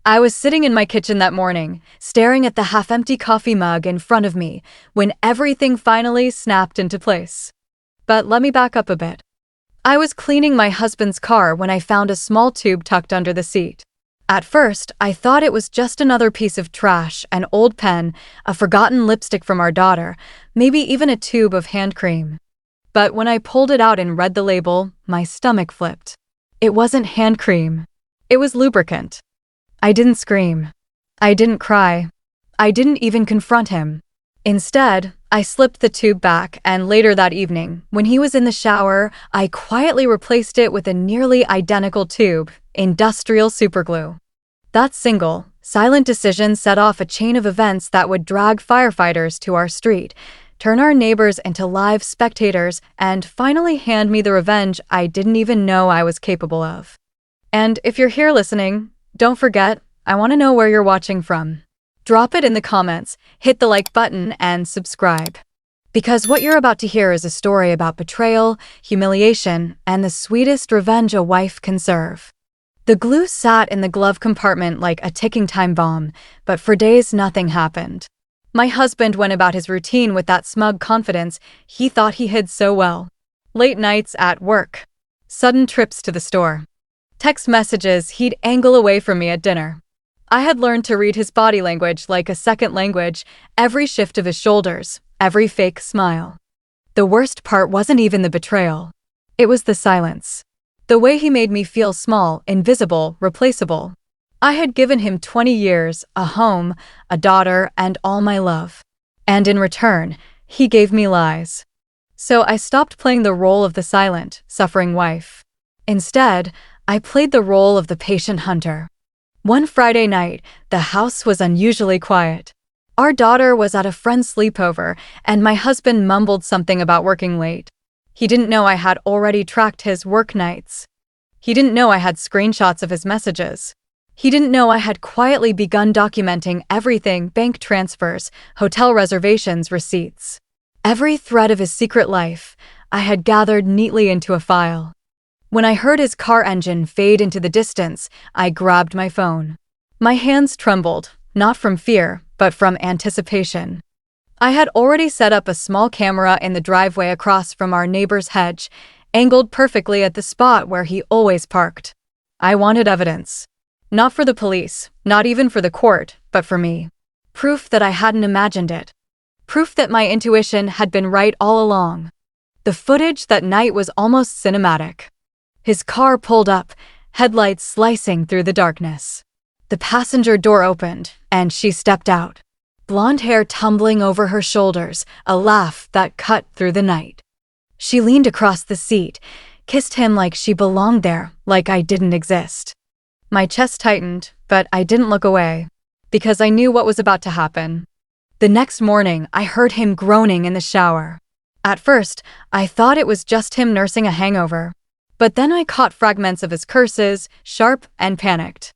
I was sitting in my kitchen that morning, staring at the half-empty coffee mug in front of me, when everything finally snapped into place. But let me back up a bit. I was cleaning my husband's car when I found a small tube tucked under the seat. At first, I thought it was just another piece of trash, an old pen, a forgotten lipstick from our daughter, maybe even a tube of hand cream. But when I pulled it out and read the label, my stomach flipped. It wasn't hand cream. It was lubricant. I didn't scream. I didn't cry. I didn't even confront him. Instead, I slipped the tube back, and later that evening, when he was in the shower, I quietly replaced it with a nearly identical tube, industrial superglue. That single, silent decision set off a chain of events that would drag firefighters to our street, turn our neighbors into live spectators, and finally hand me the revenge I didn't even know I was capable of. And if you're here listening, don't forget, I want to know where you're watching from. Drop it in the comments, hit the like button, and subscribe. Because what you're about to hear is a story about betrayal, humiliation, and the sweetest revenge a wife can serve. The glue sat in the glove compartment like a ticking time bomb, but for days nothing happened. My husband went about his routine with that smug confidence he thought he hid so well. Late nights at work. Sudden trips to the store. Text messages he'd angle away from me at dinner. I had learned to read his body language like a second language, every shift of his shoulders, every fake smile. The worst part wasn't even the betrayal. It was the silence. The way he made me feel small, invisible, replaceable. I had given him 20 years, a home, a daughter, and all my love. And in return, he gave me lies. So I stopped playing the role of the silent, suffering wife. Instead, I played the role of the patient hunter. One Friday night, the house was unusually quiet. Our daughter was at a friend's sleepover, and my husband mumbled something about working late. He didn't know I had already tracked his work nights. He didn't know I had screenshots of his messages. He didn't know I had quietly begun documenting everything: bank transfers, hotel reservations, receipts. Every thread of his secret life, I had gathered neatly into a file. When I heard his car engine fade into the distance, I grabbed my phone. My hands trembled, not from fear, but from anticipation. I had already set up a small camera in the driveway across from our neighbor's hedge, angled perfectly at the spot where he always parked. I wanted evidence. Not for the police, not even for the court, but for me. Proof that I hadn't imagined it. Proof that my intuition had been right all along. The footage that night was almost cinematic. His car pulled up, headlights slicing through the darkness. The passenger door opened, and she stepped out. Blonde hair tumbling over her shoulders, a laugh that cut through the night. She leaned across the seat, kissed him like she belonged there, like I didn't exist. My chest tightened, but I didn't look away, because I knew what was about to happen. The next morning, I heard him groaning in the shower. At first, I thought it was just him nursing a hangover. But then I caught fragments of his curses, sharp and panicked.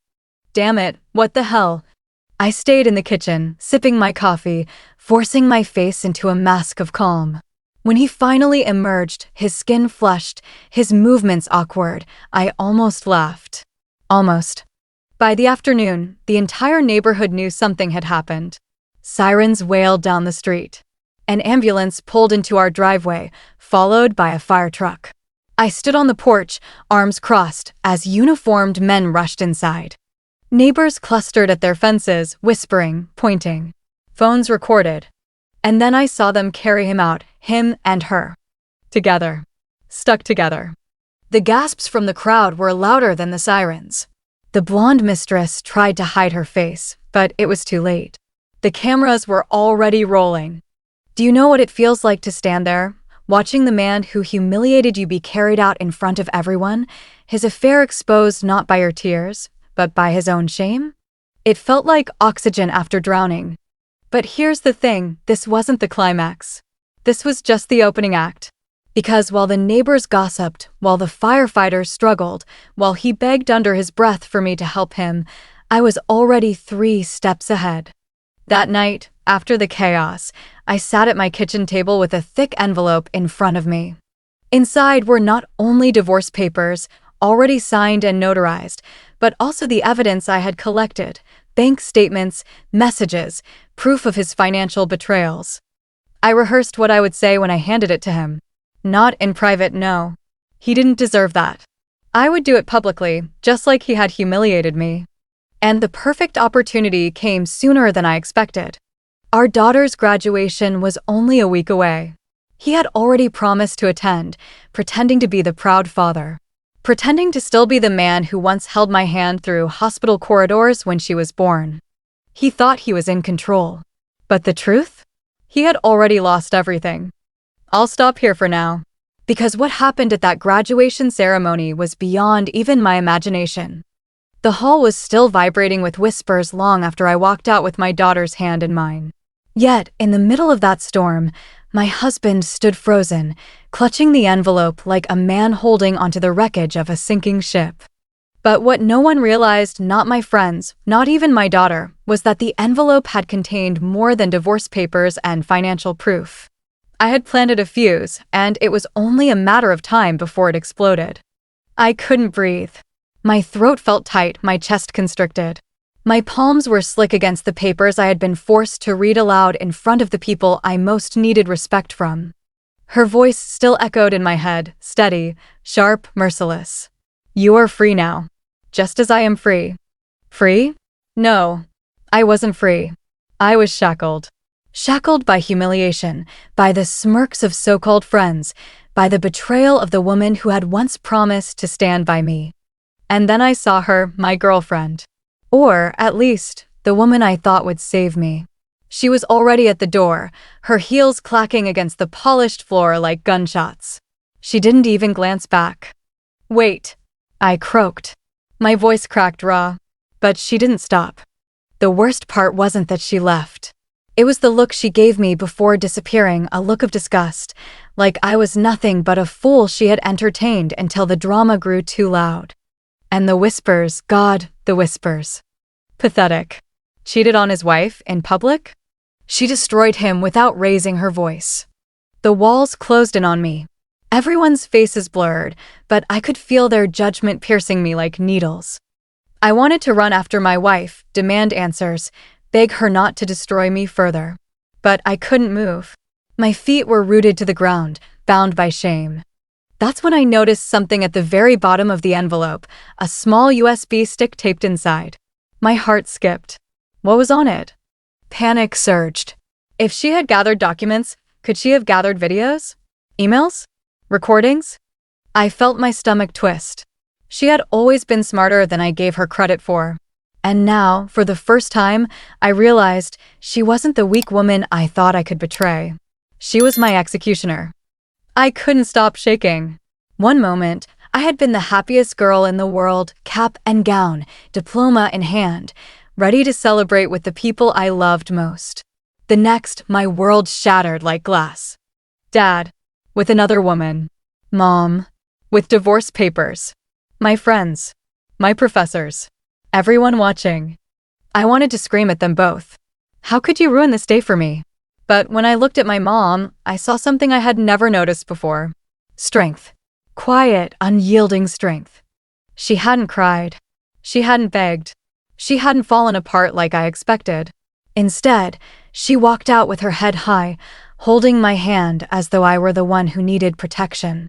Damn it, what the hell? I stayed in the kitchen, sipping my coffee, forcing my face into a mask of calm. When he finally emerged, his skin flushed, his movements awkward, I almost laughed. Almost. By the afternoon, the entire neighborhood knew something had happened. Sirens wailed down the street. An ambulance pulled into our driveway, followed by a fire truck. I stood on the porch, arms crossed, as uniformed men rushed inside. Neighbors clustered at their fences, whispering, pointing. Phones recorded. And then I saw them carry him out, him and her. Together. Stuck together. The gasps from the crowd were louder than the sirens. The blonde mistress tried to hide her face, but it was too late. The cameras were already rolling. Do you know what it feels like to stand there, watching the man who humiliated you be carried out in front of everyone, his affair exposed not by your tears, but by his own shame? It felt like oxygen after drowning. But here's the thing, this wasn't the climax. This was just the opening act. Because while the neighbors gossiped, while the firefighters struggled, while he begged under his breath for me to help him, I was already 3 steps ahead. That night, after the chaos, I sat at my kitchen table with a thick envelope in front of me. Inside were not only divorce papers, already signed and notarized, but also the evidence I had collected: bank statements, messages, proof of his financial betrayals. I rehearsed what I would say when I handed it to him. Not in private, no. He didn't deserve that. I would do it publicly, just like he had humiliated me. And the perfect opportunity came sooner than I expected. Our daughter's graduation was only a week away. He had already promised to attend, pretending to be the proud father. Pretending to still be the man who once held my hand through hospital corridors when she was born. He thought he was in control. But the truth? He had already lost everything. I'll stop here for now. Because what happened at that graduation ceremony was beyond even my imagination. The hall was still vibrating with whispers long after I walked out with my daughter's hand in mine. Yet, in the middle of that storm, my husband stood frozen, clutching the envelope like a man holding onto the wreckage of a sinking ship. But what no one realized, not my friends, not even my daughter, was that the envelope had contained more than divorce papers and financial proof. I had planted a fuse, and it was only a matter of time before it exploded. I couldn't breathe. My throat felt tight, my chest constricted. My palms were slick against the papers I had been forced to read aloud in front of the people I most needed respect from. Her voice still echoed in my head, steady, sharp, merciless. You are free now. Just as I am free. Free? No. I wasn't free. I was shackled. Shackled by humiliation, by the smirks of so-called friends, by the betrayal of the woman who had once promised to stand by me. And then I saw her, my girlfriend. Or, at least, the woman I thought would save me. She was already at the door, her heels clacking against the polished floor like gunshots. She didn't even glance back. Wait, I croaked. My voice cracked raw. But she didn't stop. The worst part wasn't that she left. It was the look she gave me before disappearing, a look of disgust, like I was nothing but a fool she had entertained until the drama grew too loud. And the whispers, God, the whispers. Pathetic. Cheated on his wife in public? She destroyed him without raising her voice. The walls closed in on me. Everyone's faces blurred, but I could feel their judgment piercing me like needles. I wanted to run after my wife, demand answers, beg her not to destroy me further. But I couldn't move. My feet were rooted to the ground, bound by shame. That's when I noticed something at the very bottom of the envelope, a small USB stick taped inside. My heart skipped. What was on it? Panic surged. If she had gathered documents, could she have gathered videos? Emails? Recordings? I felt my stomach twist. She had always been smarter than I gave her credit for. And now, for the first time, I realized she wasn't the weak woman I thought I could betray. She was my executioner. I couldn't stop shaking. One moment, I had been the happiest girl in the world, cap and gown, diploma in hand, ready to celebrate with the people I loved most. The next, my world shattered like glass. Dad, with another woman. Mom, with divorce papers. My friends. My professors. Everyone watching. I wanted to scream at them both. How could you ruin this day for me? But when I looked at my mom, I saw something I had never noticed before. Strength. Quiet, unyielding strength. She hadn't cried. She hadn't begged. She hadn't fallen apart like I expected. Instead, she walked out with her head high, holding my hand as though I were the one who needed protection.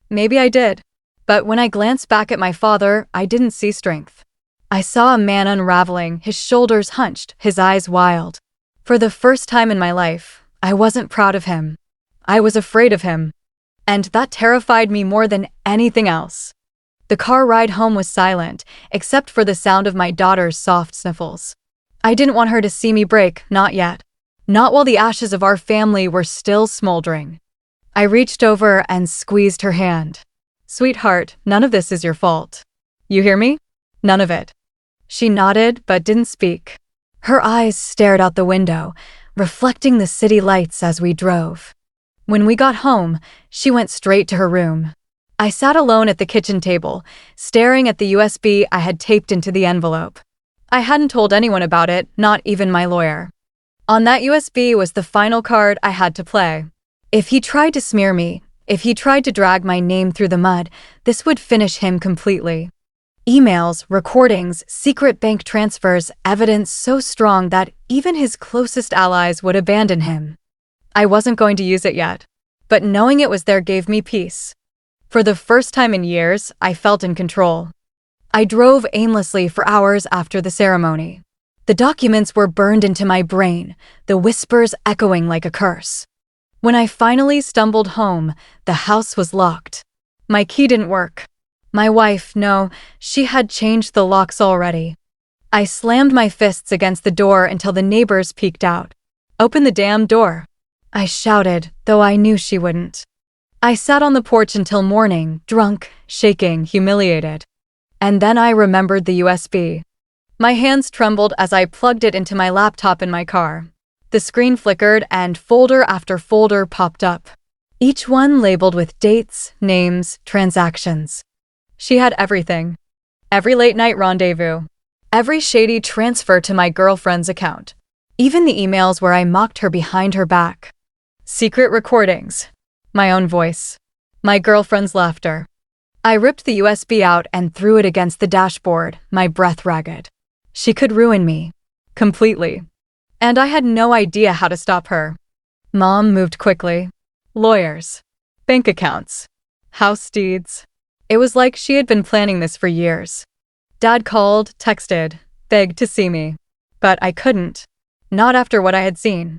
Maybe I did. But when I glanced back at my father, I didn't see strength. I saw a man unraveling, his shoulders hunched, his eyes wild. For the first time in my life, I wasn't proud of him. I was afraid of him. And that terrified me more than anything else. The car ride home was silent, except for the sound of my daughter's soft sniffles. I didn't want her to see me break, not yet. Not while the ashes of our family were still smoldering. I reached over and squeezed her hand. Sweetheart, none of this is your fault. You hear me? None of it. She nodded but didn't speak. Her eyes stared out the window, reflecting the city lights as we drove. When we got home, she went straight to her room. I sat alone at the kitchen table, staring at the USB I had taped into the envelope. I hadn't told anyone about it, not even my lawyer. On that USB was the final card I had to play. If he tried to smear me, If he tried to drag my name through the mud, this would finish him completely. Emails, recordings, secret bank transfers, evidence so strong that even his closest allies would abandon him. I wasn't going to use it yet, but knowing it was there gave me peace. For the first time in years, I felt in control. I drove aimlessly for hours after the ceremony. The documents were burned into my brain, the whispers echoing like a curse. When I finally stumbled home, the house was locked. My key didn't work. My wife, no, she had changed the locks already. I slammed my fists against the door until the neighbors peeked out. "Open the damn door," I shouted, though I knew she wouldn't. I sat on the porch until morning, drunk, shaking, humiliated. And then I remembered the USB. My hands trembled as I plugged it into my laptop in my car. The screen flickered and folder after folder popped up, each one labeled with dates, names, transactions. She had everything. Every late-night rendezvous. Every shady transfer to my girlfriend's account. Even the emails where I mocked her behind her back. Secret recordings. My own voice. My girlfriend's laughter. I ripped the USB out and threw it against the dashboard, my breath ragged. She could ruin me. Completely. And I had no idea how to stop her. Mom moved quickly. Lawyers. Bank accounts. House deeds. It was like she had been planning this for years. Dad called, texted, begged to see me. But I couldn't. Not after what I had seen.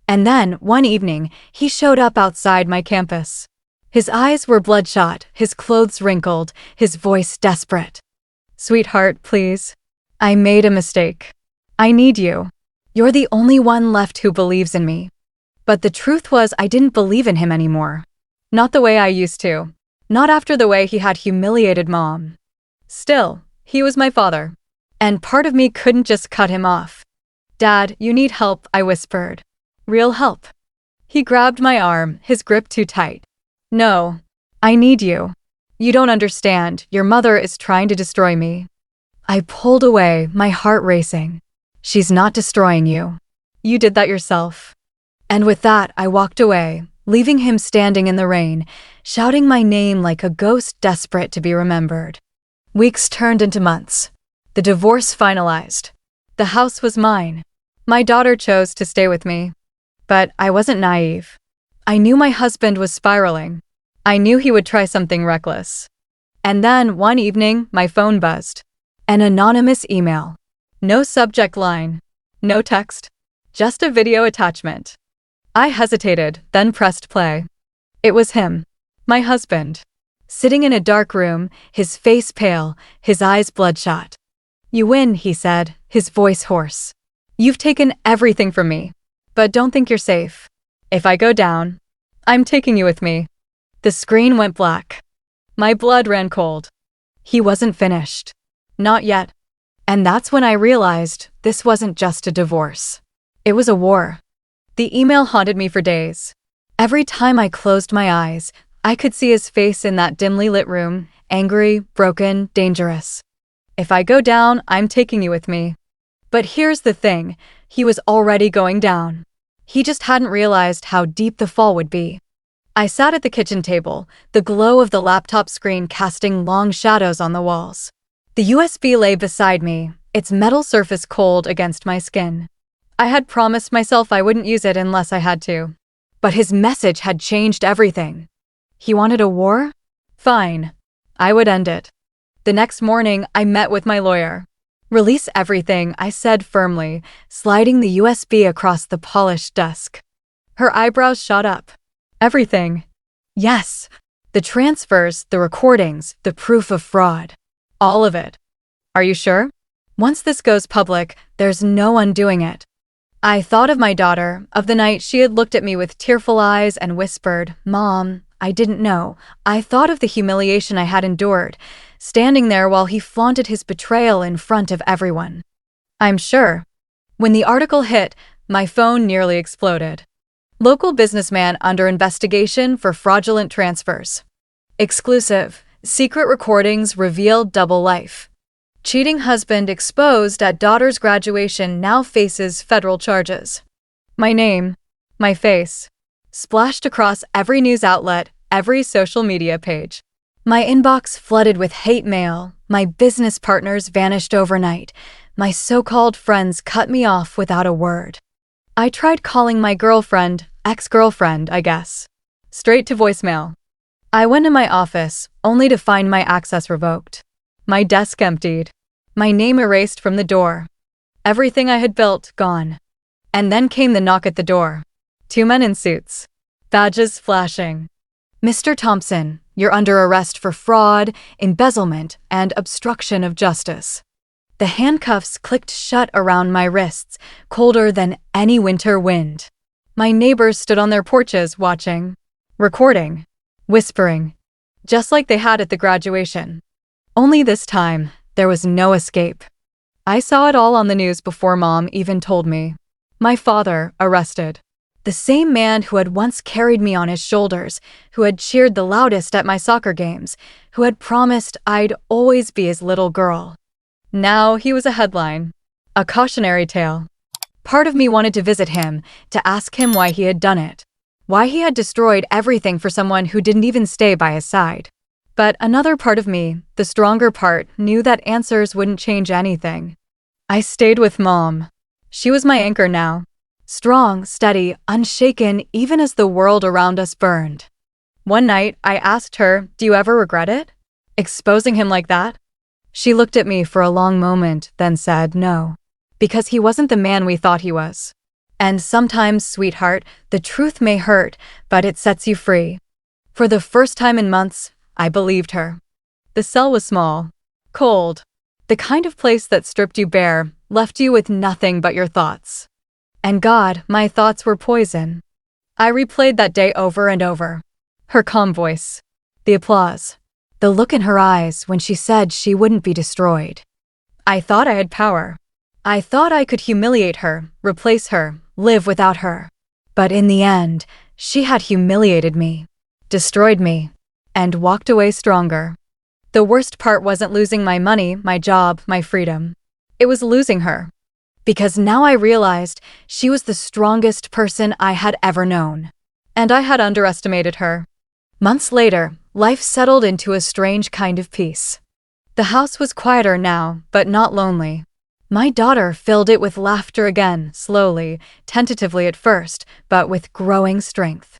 And then, one evening, he showed up outside my campus. His eyes were bloodshot, his clothes wrinkled, his voice desperate. "Sweetheart, please. I made a mistake. I need you. You're the only one left who believes in me." But the truth was I didn't believe in him anymore. Not the way I used to. Not after the way he had humiliated Mom. Still, he was my father. And part of me couldn't just cut him off. "Dad, you need help," I whispered. "Real help." He grabbed my arm, his grip too tight. "No. I need you. You don't understand. Your mother is trying to destroy me." I pulled away, my heart racing. "She's not destroying you. You did that yourself." And with that, I walked away, leaving him standing in the rain, shouting my name like a ghost desperate to be remembered. Weeks turned into months. The divorce finalized. The house was mine. My daughter chose to stay with me. But I wasn't naive. I knew my husband was spiraling. I knew he would try something reckless. And then, one evening, my phone buzzed. An anonymous email. No subject line. No text. Just a video attachment. I hesitated, then pressed play. It was him. My husband. Sitting in a dark room, his face pale, his eyes bloodshot. "You win," he said, his voice hoarse. "You've taken everything from me. But don't think you're safe. If I go down, I'm taking you with me." The screen went black. My blood ran cold. He wasn't finished. Not yet. And that's when I realized this wasn't just a divorce. It was a war. The email haunted me for days. Every time I closed my eyes, I could see his face in that dimly lit room, angry, broken, dangerous. "If I go down, I'm taking you with me." But here's the thing, he was already going down. He just hadn't realized how deep the fall would be. I sat at the kitchen table, the glow of the laptop screen casting long shadows on the walls. The USB lay beside me, its metal surface cold against my skin. I had promised myself I wouldn't use it unless I had to. But his message had changed everything. He wanted a war? Fine. I would end it. The next morning, I met with my lawyer. "Release everything," I said firmly, sliding the USB across the polished desk. Her eyebrows shot up. "Everything?" "Yes. The transfers, the recordings, the proof of fraud. All of it." "Are you sure? Once this goes public, there's no undoing it." I thought of my daughter, of the night she had looked at me with tearful eyes and whispered, "Mom, I didn't know." I thought of the humiliation I had endured, standing there while he flaunted his betrayal in front of everyone. "I'm sure." When the article hit, my phone nearly exploded. Local businessman under investigation for fraudulent transfers. Exclusive. Secret recordings reveal double life. Cheating husband exposed at daughter's graduation now faces federal charges. My name, my face, splashed across every news outlet, every social media page. My inbox flooded with hate mail, my business partners vanished overnight, my so-called friends cut me off without a word. I tried calling my girlfriend, ex-girlfriend, I guess. Straight to voicemail. I went to my office, only to find my access revoked. My desk emptied. My name erased from the door. Everything I had built, gone. And then came the knock at the door. 2 men in suits. Badges flashing. "Mr. Thompson, you're under arrest for fraud, embezzlement, and obstruction of justice." The handcuffs clicked shut around my wrists, colder than any winter wind. My neighbors stood on their porches watching, recording, whispering, just like they had at the graduation. Only this time, there was no escape. I saw it all on the news before Mom even told me. My father, arrested. The same man who had once carried me on his shoulders, who had cheered the loudest at my soccer games, who had promised I'd always be his little girl. Now he was a headline, a cautionary tale. Part of me wanted to visit him, to ask him why he had done it, why he had destroyed everything for someone who didn't even stay by his side. But another part of me, the stronger part, knew that answers wouldn't change anything. I stayed with Mom. She was my anchor now. Strong, steady, unshaken even as the world around us burned. One night, I asked her, "Do you ever regret it? Exposing him like that?" She looked at me for a long moment, then said no. Because he wasn't the man we thought he was. And sometimes, sweetheart, the truth may hurt, but it sets you free. For the first time in months, I believed her. The cell was small, cold, the kind of place that stripped you bare, left you with nothing but your thoughts. And God, my thoughts were poison. I replayed that day over and over. Her calm voice, the applause, the look in her eyes when she said she wouldn't be destroyed. I thought I had power. I thought I could humiliate her, replace her, live without her. But in the end, she had humiliated me, destroyed me, and walked away stronger. The worst part wasn't losing my money, my job, my freedom. It was losing her. Because now I realized she was the strongest person I had ever known. And I had underestimated her. Months later, life settled into a strange kind of peace. The house was quieter now, but not lonely. My daughter filled it with laughter again, slowly, tentatively at first, but with growing strength.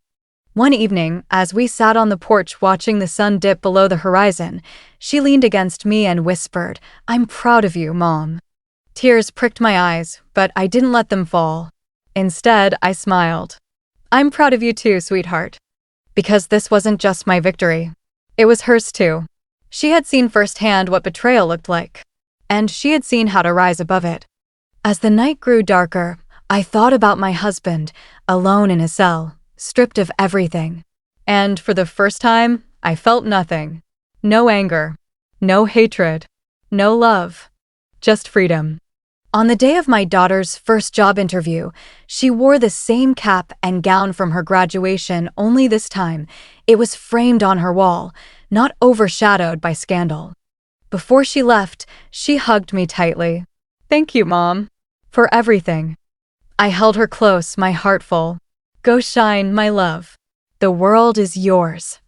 One evening, as we sat on the porch watching the sun dip below the horizon, she leaned against me and whispered, "I'm proud of you, Mom." Tears pricked my eyes, but I didn't let them fall. Instead, I smiled. "I'm proud of you too, sweetheart." Because this wasn't just my victory. It was hers too. She had seen firsthand what betrayal looked like. And she had seen how to rise above it. As the night grew darker, I thought about my husband, alone in a cell, stripped of everything. And for the first time, I felt nothing. No anger. No hatred. No love. Just freedom. On the day of my daughter's first job interview, she wore the same cap and gown from her graduation, only this time, it was framed on her wall, not overshadowed by scandal. Before she left, she hugged me tightly. "Thank you, Mom, for everything." I held her close, my heart full. "Go shine, my love. The world is yours."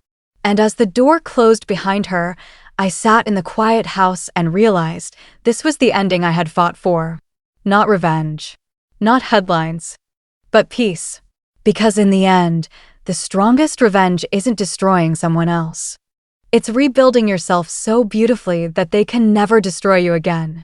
And as the door closed behind her, I sat in the quiet house and realized this was the ending I had fought for. Not revenge, not headlines, but peace. Because in the end, the strongest revenge isn't destroying someone else. It's rebuilding yourself so beautifully that they can never destroy you again.